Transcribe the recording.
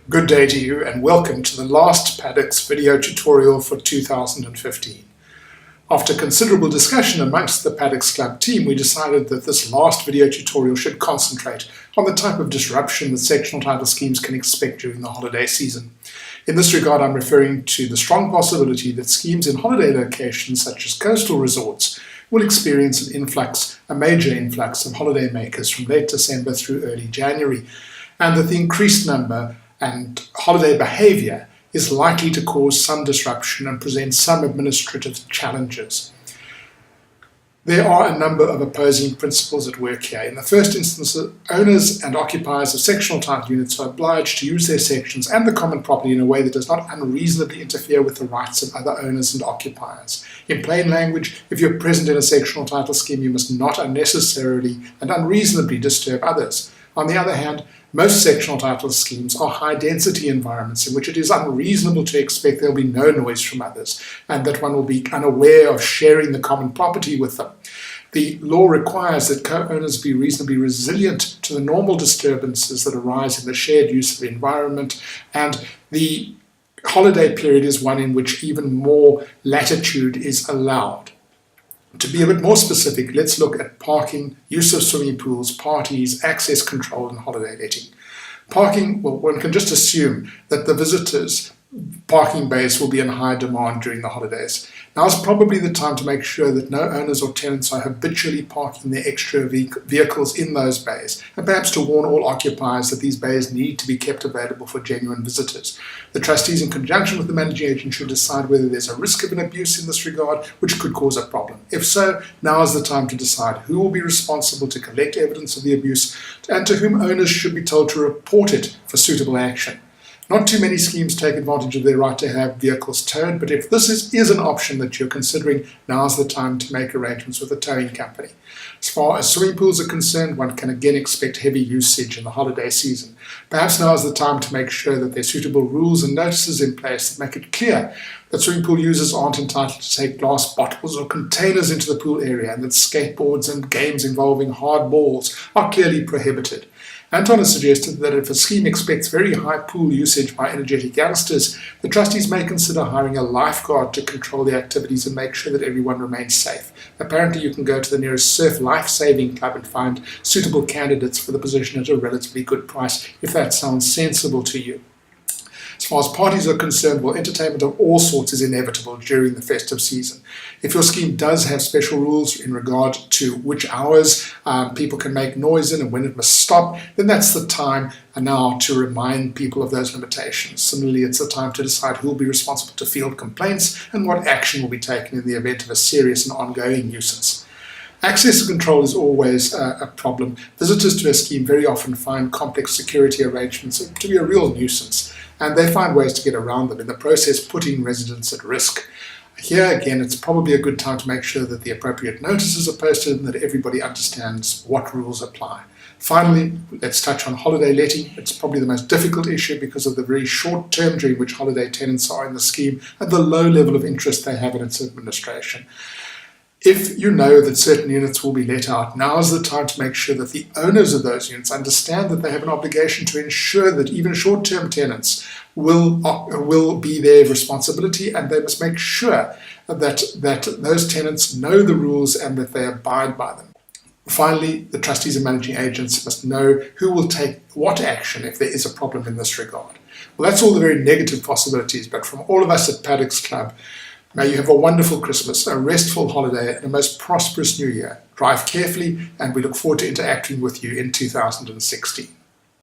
Good day to you and welcome to the last Paddocks video tutorial for 2015. After considerable discussion amongst the Paddocks Club team, we decided that this last video tutorial should concentrate on the type of disruption that sectional title schemes can expect during the holiday season. In this regard, I'm referring to the strong possibility that schemes in holiday locations such as coastal resorts will experience a major influx of holiday makers from late December through early January, and that the increased number and holiday behaviour is likely to cause some disruption and present some administrative challenges. There are a number of opposing principles at work here. In the first instance, owners and occupiers of sectional title units are obliged to use their sections and the common property in a way that does not unreasonably interfere with the rights of other owners and occupiers. In plain language, if you're present in a sectional title scheme, you must not unnecessarily and unreasonably disturb others. On the other hand, most sectional title schemes are high-density environments in which it is unreasonable to expect there will be no noise from others and that one will be unaware of sharing the common property with them. The law requires that co-owners be reasonably resilient to the normal disturbances that arise in the shared use of the environment, and the holiday period is one in which even more latitude is allowed. To be a bit more specific, let's look at parking, use of swimming pools, parties, access control, and holiday letting. Parking, well, one can just assume that the visitors' parking bays will be in high demand during the holidays. Now is probably the time to make sure that no owners or tenants are habitually parking their extra vehicles in those bays, and perhaps to warn all occupiers that these bays need to be kept available for genuine visitors. The trustees, in conjunction with the managing agent, should decide whether there's a risk of an abuse in this regard, which could cause a problem. If so, now is the time to decide who will be responsible to collect evidence of the abuse and to whom owners should be told to report it for suitable action. Not too many schemes take advantage of their right to have vehicles towed, but if this is an option that you're considering, now's the time to make arrangements with a towing company. As far as swimming pools are concerned, one can again expect heavy usage in the holiday season. Perhaps now is the time to make sure that there are suitable rules and notices in place that make it clear that swimming pool users aren't entitled to take glass bottles or containers into the pool area, and that skateboards and games involving hard balls are clearly prohibited. Anton has suggested that if a scheme expects very high pool usage by energetic youngsters, the trustees may consider hiring a lifeguard to control the activities and make sure that everyone remains safe. Apparently you can go to the nearest surf life-saving club and find suitable candidates for the position at a relatively good price, if that sounds sensible to you. As far as parties are concerned, well, entertainment of all sorts is inevitable during the festive season. If your scheme does have special rules in regard to which hours people can make noise in and when it must stop, then that's the time now to remind people of those limitations. Similarly, it's the time to decide who will be responsible to field complaints and what action will be taken in the event of a serious and ongoing nuisance. Access control is always a problem. Visitors to a scheme very often find complex security arrangements to be a real nuisance, and they find ways to get around them, in the process putting residents at risk. Here again, it's probably a good time to make sure that the appropriate notices are posted and that everybody understands what rules apply. Finally, let's touch on holiday letting. It's probably the most difficult issue because of the very short term during which holiday tenants are in the scheme and the low level of interest they have in its administration. If you know that certain units will be let out, now is the time to make sure that the owners of those units understand that they have an obligation to ensure that even short-term tenants will be their responsibility, and they must make sure that those tenants know the rules and that they abide by them. Finally, the trustees and managing agents must know who will take what action if there is a problem in this regard. Well, that's all the very negative possibilities, but from all of us at Paddocks Club, may you have a wonderful Christmas, a restful holiday, and a most prosperous New Year. Drive carefully, and we look forward to interacting with you in 2016.